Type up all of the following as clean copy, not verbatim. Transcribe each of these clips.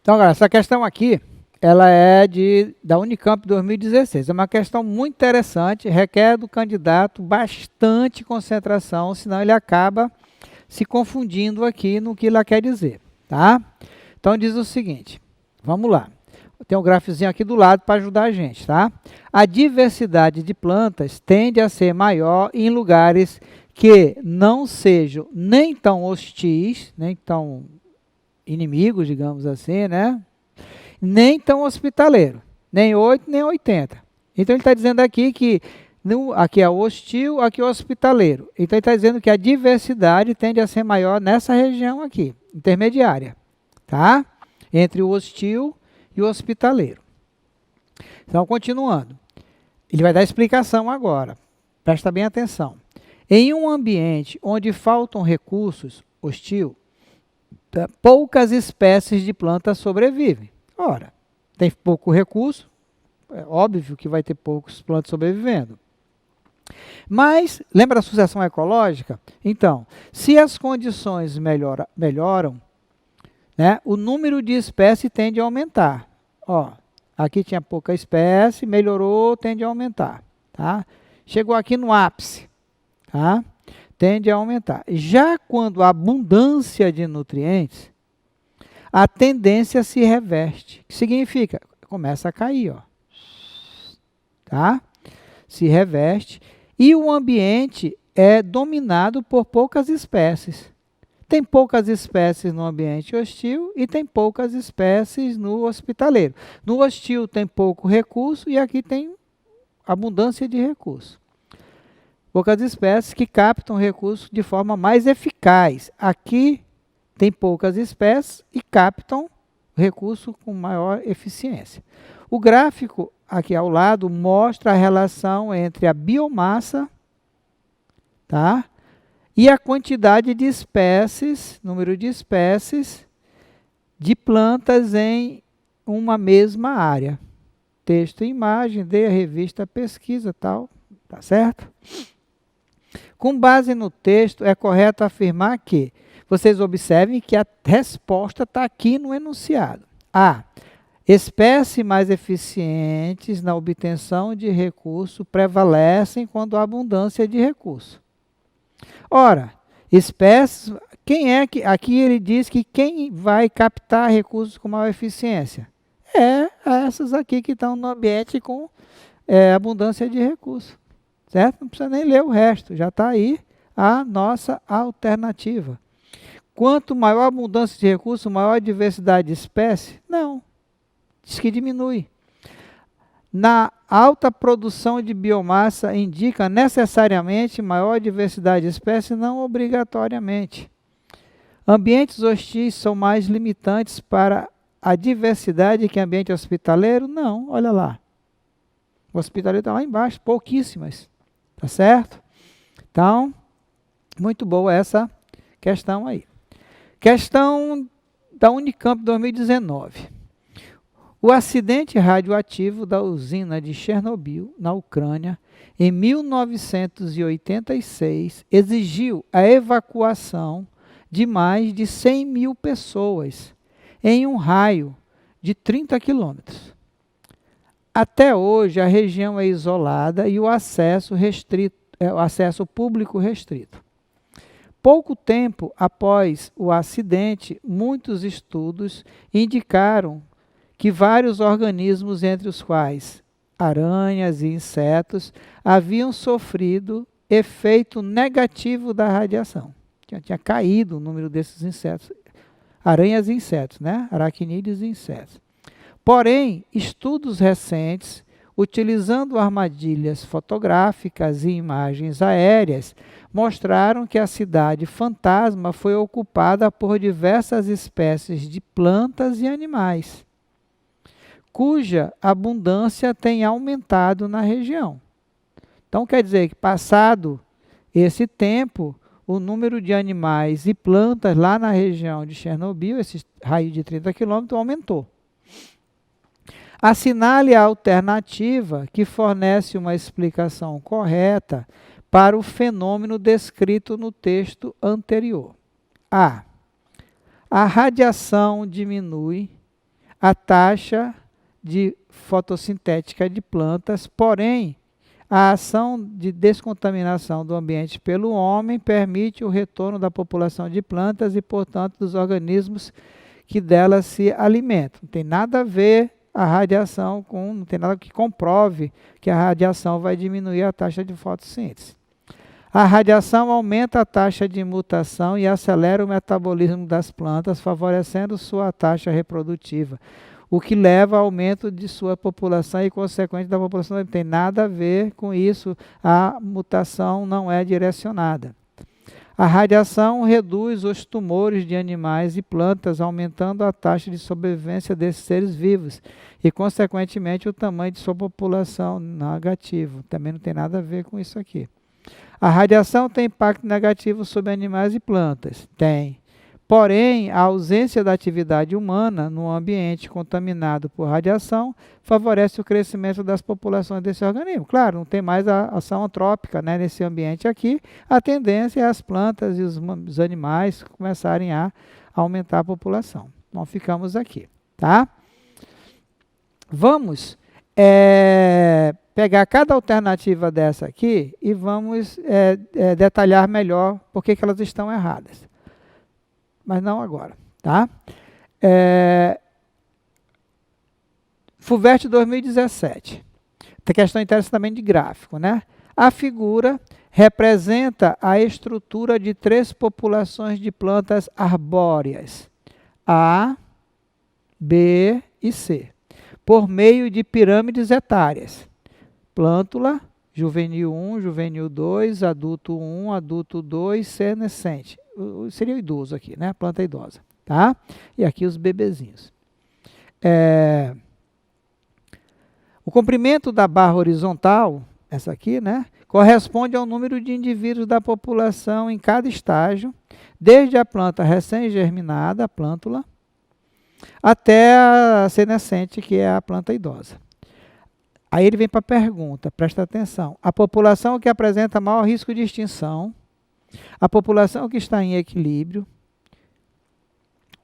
Então, galera, essa questão aqui, ela é da Unicamp 2016. É uma questão muito interessante, requer do candidato bastante concentração, senão ele acaba se confundindo aqui no que ela quer dizer, tá? Então, diz o seguinte, vamos lá. Tem um gráficozinho aqui do lado para ajudar a gente, tá? A diversidade de plantas tende a ser maior em lugares que não sejam nem tão hostis, nem tão inimigos, digamos assim, né? Nem tão hospitaleiro, nem 8, nem 80. Então ele está dizendo aqui que aqui é o hostil, aqui é o hospitaleiro. Então ele está dizendo que a diversidade tende a ser maior nessa região aqui, intermediária, tá? Entre o hostil e o hospitaleiro. Então, continuando. Ele vai dar explicação agora. Presta bem atenção. Em um ambiente onde faltam recursos, hostil, poucas espécies de plantas sobrevivem. Ora, tem pouco recurso, é óbvio que vai ter poucas plantas sobrevivendo. Mas, lembra da sucessão ecológica? Então, se as condições melhoram, né, o número de espécies tende a aumentar. Ó, aqui tinha pouca espécie, melhorou, tende a aumentar. Tá? Chegou aqui no ápice, tá? Tende a aumentar. Já quando a abundância de nutrientes, a tendência se reverte. O que significa? Começa a cair, ó. Tá? Se reverte. E o ambiente é dominado por poucas espécies. Tem poucas espécies no ambiente hostil e tem poucas espécies no hospitaleiro. No hostil tem pouco recurso e aqui tem abundância de recurso. Poucas espécies que captam recursos de forma mais eficaz. Aqui tem poucas espécies e captam recurso com maior eficiência. O gráfico aqui ao lado mostra a relação entre a biomassa, tá? E a quantidade de espécies, número de espécies de plantas em uma mesma área. Texto e imagem, dê a revista pesquisa, tal, tá certo? Com base no texto, é correto afirmar que, vocês observem que a resposta está aqui no enunciado. A. Espécies mais eficientes na obtenção de recurso prevalecem quando há abundância de recurso. Ora, espécies, quem é que... Aqui ele diz que quem vai captar recursos com maior eficiência? É essas aqui que estão no ambiente com abundância de recursos. Certo? Não precisa nem ler o resto, já está aí a nossa alternativa. Quanto maior a abundância de recursos, maior a diversidade de espécies? Não, diz que diminui. Na alta produção de biomassa indica necessariamente maior diversidade de espécies? Não obrigatoriamente. Ambientes hostis são mais limitantes para a diversidade que ambiente hospitaleiro? Não, olha lá. O hospitaleiro está lá embaixo, pouquíssimas. Tá certo? Então, muito boa essa questão aí. Questão da Unicamp 2019. O acidente radioativo da usina de Chernobyl, na Ucrânia, em 1986, exigiu a evacuação de mais de 100 mil pessoas em um raio de 30 quilômetros. Até hoje, a região é isolada e o acesso público restrito. Pouco tempo após o acidente, muitos estudos indicaram que vários organismos, entre os quais aranhas e insetos, haviam sofrido efeito negativo da radiação. Tinha caído o número desses insetos, aranhas e insetos, né? Aracnídeos e insetos. Porém, estudos recentes, utilizando armadilhas fotográficas e imagens aéreas, mostraram que a cidade fantasma foi ocupada por diversas espécies de plantas e animais, cuja abundância tem aumentado na região. Então, quer dizer que, passado esse tempo, o número de animais e plantas lá na região de Chernobyl, esse raio de 30 quilômetros, aumentou. Assinale a alternativa que fornece uma explicação correta para o fenômeno descrito no texto anterior. A. A radiação diminui a taxa de fotossintética de plantas, porém, a ação de descontaminação do ambiente pelo homem permite o retorno da população de plantas e, portanto, dos organismos que delas se alimentam. Não tem nada a ver a radiação com, não tem nada que comprove que a radiação vai diminuir a taxa de fotossíntese. A radiação aumenta a taxa de mutação e acelera o metabolismo das plantas, favorecendo sua taxa reprodutiva, o que leva ao aumento de sua população e, consequente, da população. Não tem nada a ver com isso, a mutação não é direcionada. A radiação reduz os tumores de animais e plantas, aumentando a taxa de sobrevivência desses seres vivos e, consequentemente, o tamanho de sua população negativo. Também não tem nada a ver com isso aqui. A radiação tem impacto negativo sobre animais e plantas? Tem. Porém, a ausência da atividade humana no ambiente contaminado por radiação favorece o crescimento das populações desse organismo. Claro, não tem mais a ação antrópica, né, nesse ambiente aqui. A tendência é as plantas e os animais começarem a aumentar a população. Então, ficamos aqui, tá? Vamos pegar cada alternativa dessa aqui e vamos detalhar melhor por que elas estão erradas. Mas não agora, tá? FUVEST 2017. Tem questão interessante também de gráfico, né? A figura representa a estrutura de 3 populações de plantas arbóreas, A, B e C, por meio de pirâmides etárias. Plântula, juvenil 1, juvenil 2, adulto 1, adulto 2, senescente. Seria o idoso aqui, né? Planta idosa, tá? E aqui os bebezinhos. O comprimento da barra horizontal, essa aqui, né? Corresponde ao número de indivíduos da população em cada estágio, desde a planta recém-germinada, a plântula, até a senescente, que é a planta idosa. Aí ele vem para a pergunta, presta atenção. A população que apresenta maior risco de extinção, a população que está em equilíbrio,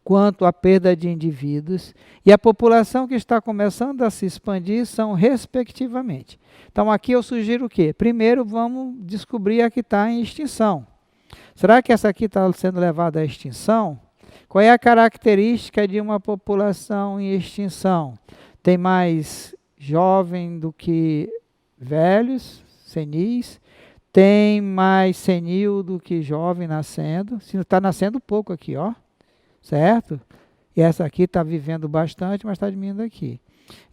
quanto à perda de indivíduos, e a população que está começando a se expandir são respectivamente. Então aqui eu sugiro o quê? Primeiro vamos descobrir a que está em extinção. Será que essa aqui está sendo levada à extinção? Qual é a característica de uma população em extinção? Tem mais jovem do que velhos, senis, tem mais senil do que jovem nascendo. Se está nascendo pouco aqui, ó, certo? E essa aqui está vivendo bastante, mas está diminuindo aqui.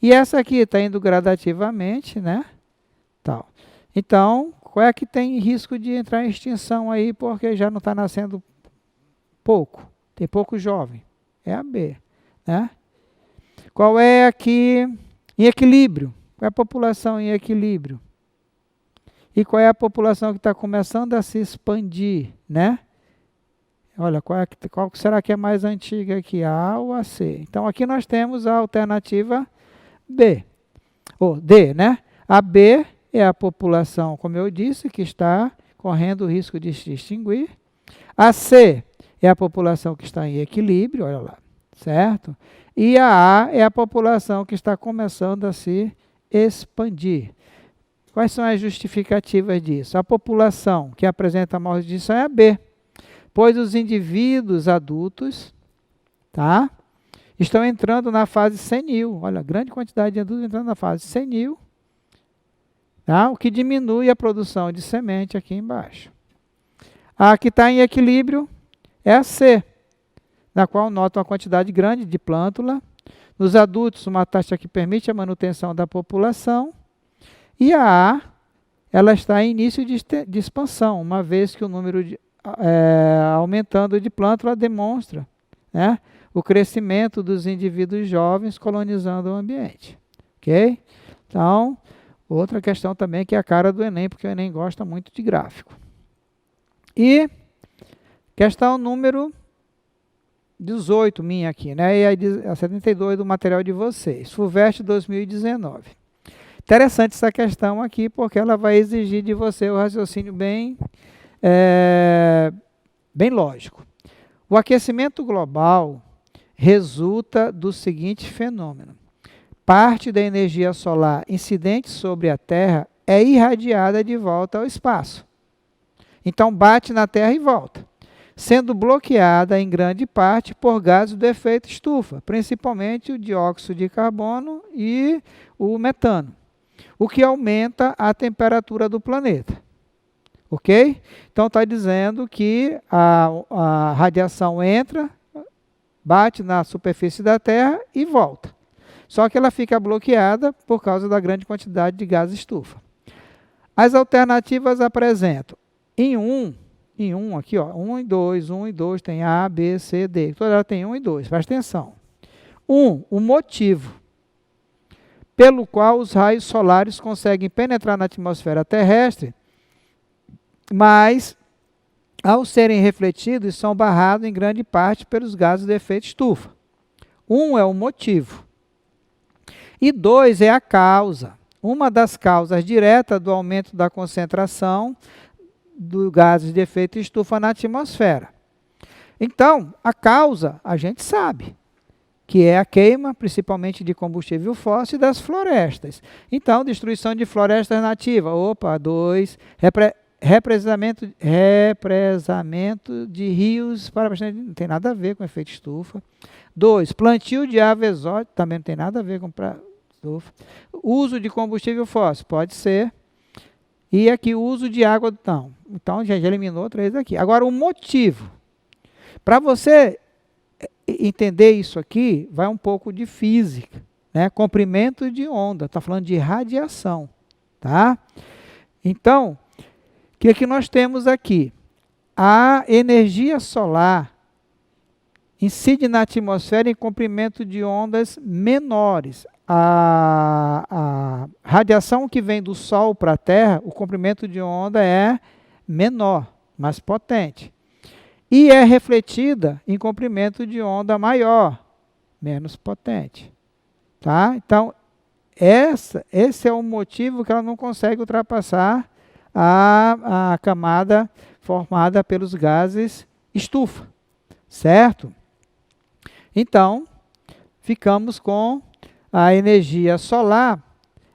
E essa aqui está indo gradativamente, né? Tal. Então, qual é que tem risco de entrar em extinção aí, porque já não está nascendo pouco? Tem pouco jovem. É a B, né? Qual é aqui em equilíbrio? Qual é a população em equilíbrio? E qual é a população que está começando a se expandir, né? Olha, qual será que é mais antiga aqui, a A ou a C? Então, aqui nós temos a alternativa B, ou D, né? A B é a população, como eu disse, que está correndo o risco de se extinguir. A C é a população que está em equilíbrio, olha lá, certo? E a A é a população que está começando a se expandir. Quais são as justificativas disso? A população que apresenta maior extinção é a B, pois os indivíduos adultos, tá, estão entrando na fase senil. Olha, grande quantidade de adultos entrando na fase senil, tá, o que diminui a produção de semente aqui embaixo. A que está em equilíbrio é a C, na qual nota uma quantidade grande de plântula. Nos adultos, uma taxa que permite a manutenção da população. E a A, ela está em início de expansão, uma vez que o número aumentando de plântula demonstra, né, o crescimento dos indivíduos jovens colonizando o ambiente. Ok? Então, outra questão também que é a cara do Enem, porque o Enem gosta muito de gráfico. E questão número 18, minha aqui, né? E a 72 do material de vocês. FUVEST 2019. Interessante essa questão aqui, porque ela vai exigir de você o raciocínio bem lógico. O aquecimento global resulta do seguinte fenômeno. Parte da energia solar incidente sobre a Terra é irradiada de volta ao espaço. Então, bate na Terra e volta, sendo bloqueada em grande parte por gases do efeito estufa, principalmente o dióxido de carbono e o metano, o que aumenta a temperatura do planeta. Ok? Então, está dizendo que a radiação entra, bate na superfície da Terra e volta. Só que ela fica bloqueada por causa da grande quantidade de gás estufa. As alternativas apresentam, em 1 aqui, ó, 1 e 2, tem A, B, C, D. Toda ela tem 1 e 2, presta atenção. O motivo pelo qual os raios solares conseguem penetrar na atmosfera terrestre, mas, ao serem refletidos, são barrados em grande parte pelos gases de efeito estufa. É o motivo. E 2 é a causa. Uma das causas diretas do aumento da concentração dos gases de efeito estufa na atmosfera. Então, a causa, a gente sabe, que é a queima, principalmente de combustível fóssil, e das florestas. Então, destruição de florestas nativas. 2, represamento de rios, não tem nada a ver com efeito estufa. 2, plantio de ave exótica, também não tem nada a ver com estufa. Uso de combustível fóssil, pode ser. E aqui o uso de água, não. Então, já eliminou 3 aqui. Agora, o motivo. Para você entender isso aqui, vai um pouco de física, né? Comprimento de onda, está falando de radiação, tá? Então, o que nós temos aqui? A energia solar incide na atmosfera em comprimento de ondas menores. A radiação que vem do Sol para a Terra, o comprimento de onda é menor, mais potente. E é refletida em comprimento de onda maior, menos potente. Tá? Então, esse é o motivo que ela não consegue ultrapassar a camada formada pelos gases estufa. Certo? Então, ficamos com a energia solar.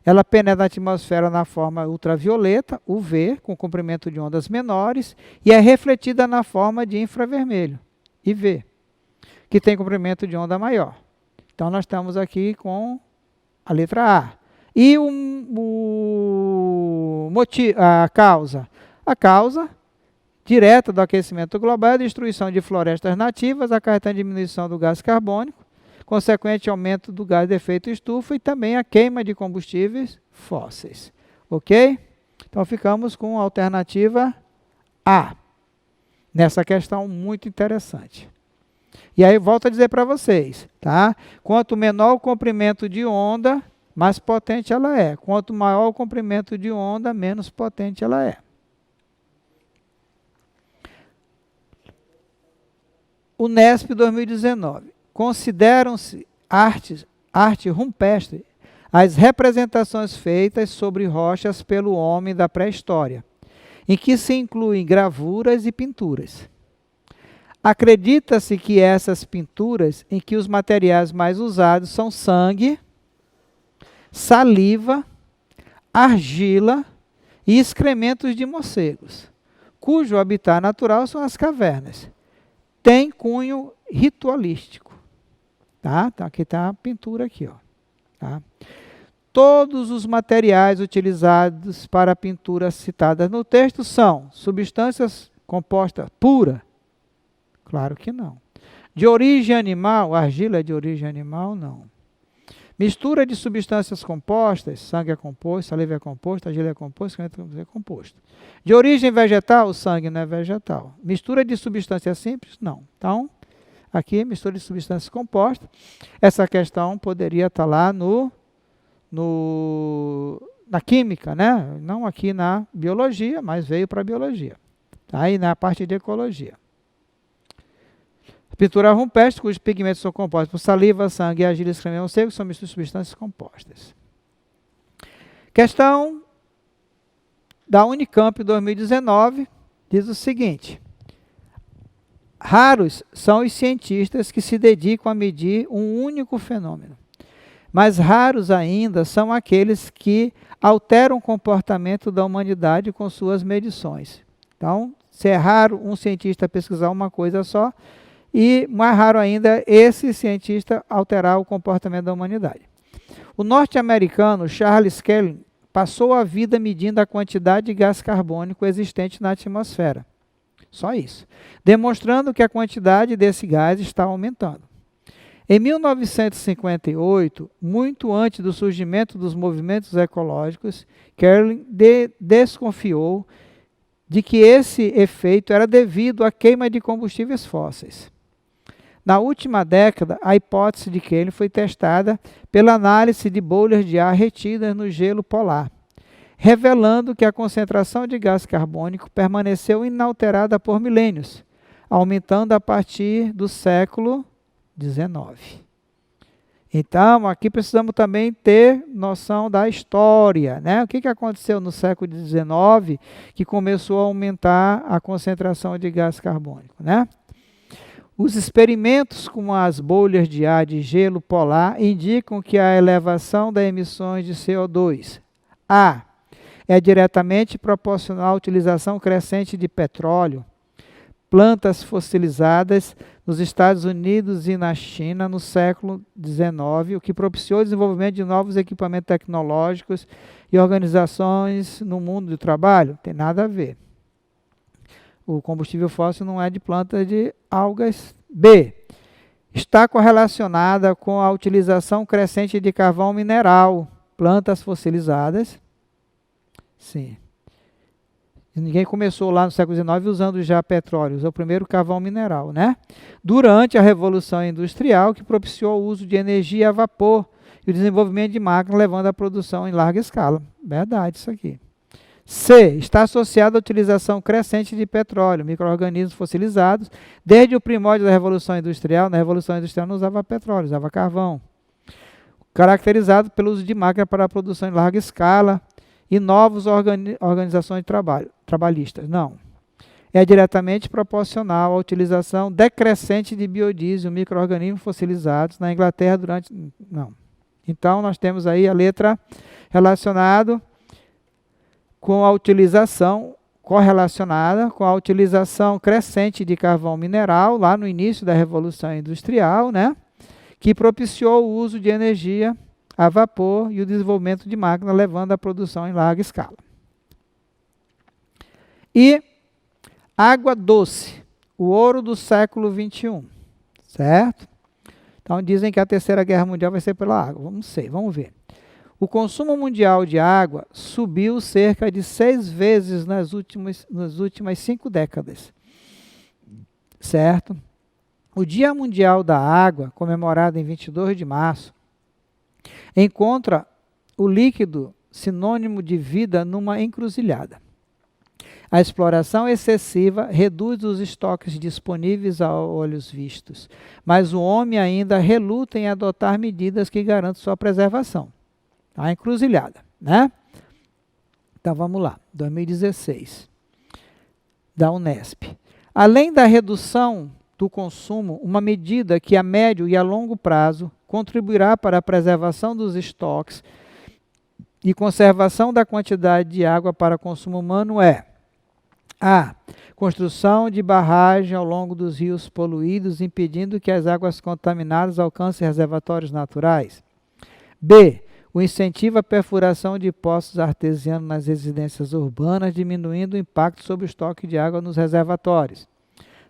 Ela penetra na atmosfera na forma ultravioleta, UV, com comprimento de ondas menores, e é refletida na forma de infravermelho, IV, que tem comprimento de onda maior. Então, nós estamos aqui com a letra A. E a causa? A causa direta do aquecimento global é a destruição de florestas nativas, acarretando diminuição do gás carbônico, consequente aumento do gás de efeito estufa e também a queima de combustíveis fósseis. Ok? Então, ficamos com a alternativa A, nessa questão muito interessante. E aí, volto a dizer para vocês, tá? Quanto menor o comprimento de onda, mais potente ela é. Quanto maior o comprimento de onda, menos potente ela é. Unesp 2019. Consideram-se arte rupestre as representações feitas sobre rochas pelo homem da pré-história, em que se incluem gravuras e pinturas. Acredita-se que essas pinturas, em que os materiais mais usados são sangue, saliva, argila e excrementos de morcegos, cujo habitat natural são as cavernas, tem cunho ritualístico. Tá? Então, aqui está a pintura aqui, ó. Tá? Todos os materiais utilizados para a pintura citadas no texto são substâncias compostas pura? Claro que não. De origem animal? Argila é de origem animal? Não. Mistura de substâncias compostas? Sangue é composto, saliva é composto, argila é composto, é composto. De origem vegetal? O sangue não é vegetal. Mistura de substâncias simples? Não. Então, aqui, mistura de substâncias compostas. Essa questão poderia estar lá na química, né? Não aqui na biologia, mas veio para a biologia. Tá? Aí na parte de ecologia. Pintura rupestre, cujos pigmentos são compostos por saliva, sangue, argila e excremento seco, são misturas de substâncias compostas. Questão da Unicamp 2019 diz o seguinte: raros são os cientistas que se dedicam a medir um único fenômeno, mas raros ainda são aqueles que alteram o comportamento da humanidade com suas medições. Então, se é raro um cientista pesquisar uma coisa só, e mais raro ainda esse cientista alterar o comportamento da humanidade. O norte-americano Charles Kelly passou a vida medindo a quantidade de gás carbônico existente na atmosfera. Só isso. Demonstrando que a quantidade desse gás está aumentando. Em 1958, muito antes do surgimento dos movimentos ecológicos, Kelly desconfiou de que esse efeito era devido à queima de combustíveis fósseis. Na última década, a hipótese de Kelly foi testada pela análise de bolhas de ar retidas no gelo polar, revelando que a concentração de gás carbônico permaneceu inalterada por milênios, aumentando a partir do século XIX. Então, aqui precisamos também ter noção da história, né? O que aconteceu no século XIX que começou a aumentar a concentração de gás carbônico, né? Os experimentos com as bolhas de ar de gelo polar indicam que a elevação das emissões de CO2 é diretamente proporcional à utilização crescente de petróleo, plantas fossilizadas nos Estados Unidos e na China no século XIX, o que propiciou o desenvolvimento de novos equipamentos tecnológicos e organizações no mundo do trabalho? Tem nada a ver. O combustível fóssil não é de planta de algas. B. Está correlacionada com a utilização crescente de carvão mineral, plantas fossilizadas. Sim. Ninguém começou lá no século XIX usando já petróleo, usou o primeiro carvão mineral, né? Durante a Revolução Industrial, que propiciou o uso de energia a vapor e o desenvolvimento de máquinas, levando à produção em larga escala. Verdade isso aqui. C. Está associado à utilização crescente de petróleo, micro-organismos fossilizados, desde o primórdio da Revolução Industrial. Na Revolução Industrial não usava petróleo, usava carvão. Caracterizado pelo uso de máquinas para a produção em larga escala e novas organizações de trabalho, trabalhistas. Não. É diretamente proporcional à utilização decrescente de biodiesel, micro-organismos fossilizados na Inglaterra durante... Não. Então, nós temos aí a letra relacionada com a utilização, correlacionada com a utilização crescente de carvão mineral, lá no início da Revolução Industrial, né, que propiciou o uso de energia a vapor e o desenvolvimento de máquinas, levando à produção em larga escala. E água doce, o ouro do século XXI, certo? Então dizem que a Terceira Guerra Mundial vai ser pela água, vamos ver. O consumo mundial de água subiu cerca de 6 vezes nas últimas 5 décadas, certo? O Dia Mundial da Água, comemorado em 22 de março, encontra o líquido sinônimo de vida numa encruzilhada. A exploração excessiva reduz os estoques disponíveis a olhos vistos, mas o homem ainda reluta em adotar medidas que garantam sua preservação. A encruzilhada, né? Então vamos lá, 2016, da Unesp. Além da redução do consumo, uma medida que a médio e a longo prazo contribuirá para a preservação dos estoques e conservação da quantidade de água para consumo humano é: a. Construção de barragem ao longo dos rios poluídos, impedindo que as águas contaminadas alcancem reservatórios naturais. B. O incentivo à perfuração de poços artesianos nas residências urbanas, diminuindo o impacto sobre o estoque de água nos reservatórios.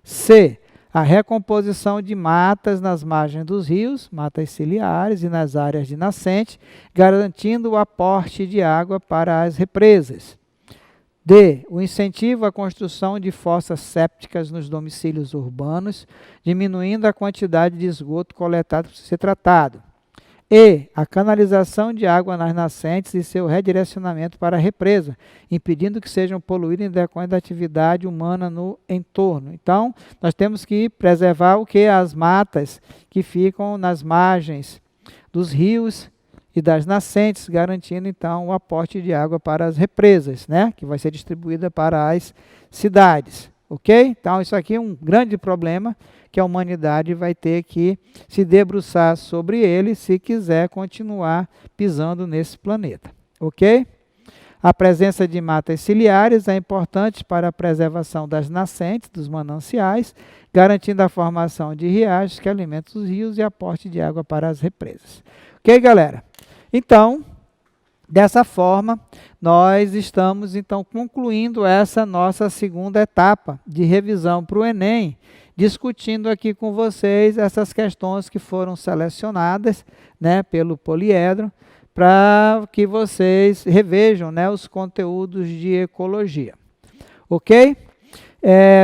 C. A recomposição de matas nas margens dos rios, matas ciliares e nas áreas de nascente, garantindo o aporte de água para as represas. D. O incentivo à construção de fossas sépticas nos domicílios urbanos, diminuindo a quantidade de esgoto coletado para ser tratado. E. A canalização de água nas nascentes e seu redirecionamento para a represa, impedindo que sejam poluídas em decorrência da atividade humana no entorno. Então, nós temos que preservar o que? As matas que ficam nas margens dos rios e das nascentes, garantindo então o aporte de água para as represas, né, que vai ser distribuída para as cidades, ok? Então isso aqui é um grande problema que a humanidade vai ter que se debruçar sobre ele se quiser continuar pisando nesse planeta, ok? A presença de matas ciliares é importante para a preservação das nascentes, dos mananciais, garantindo a formação de riachos que alimentam os rios e aporte de água para as represas. Ok, galera? Então, dessa forma, nós estamos então concluindo essa nossa segunda etapa de revisão para o Enem, discutindo aqui com vocês essas questões que foram selecionadas, né, pelo Poliedro, para que vocês revejam, né, os conteúdos de ecologia. Ok?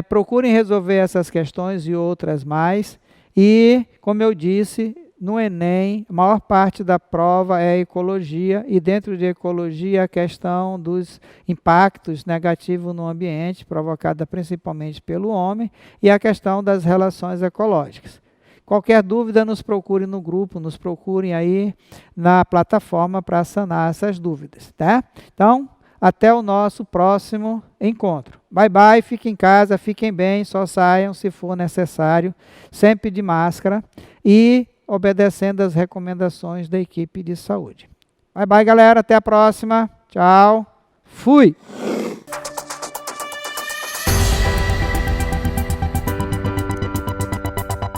Procurem resolver essas questões e outras mais. E, como eu disse, no Enem, a maior parte da prova é ecologia, e dentro de ecologia a questão dos impactos negativos no ambiente, provocada principalmente pelo homem, e a questão das relações ecológicas. Qualquer dúvida, nos procure no grupo, nos procurem aí na plataforma para sanar essas dúvidas, tá? Então, até o nosso próximo encontro. Bye, bye, fiquem em casa, fiquem bem, só saiam se for necessário, sempre de máscara e obedecendo as recomendações da equipe de saúde. Bye, bye, galera, até a próxima. Tchau. Fui!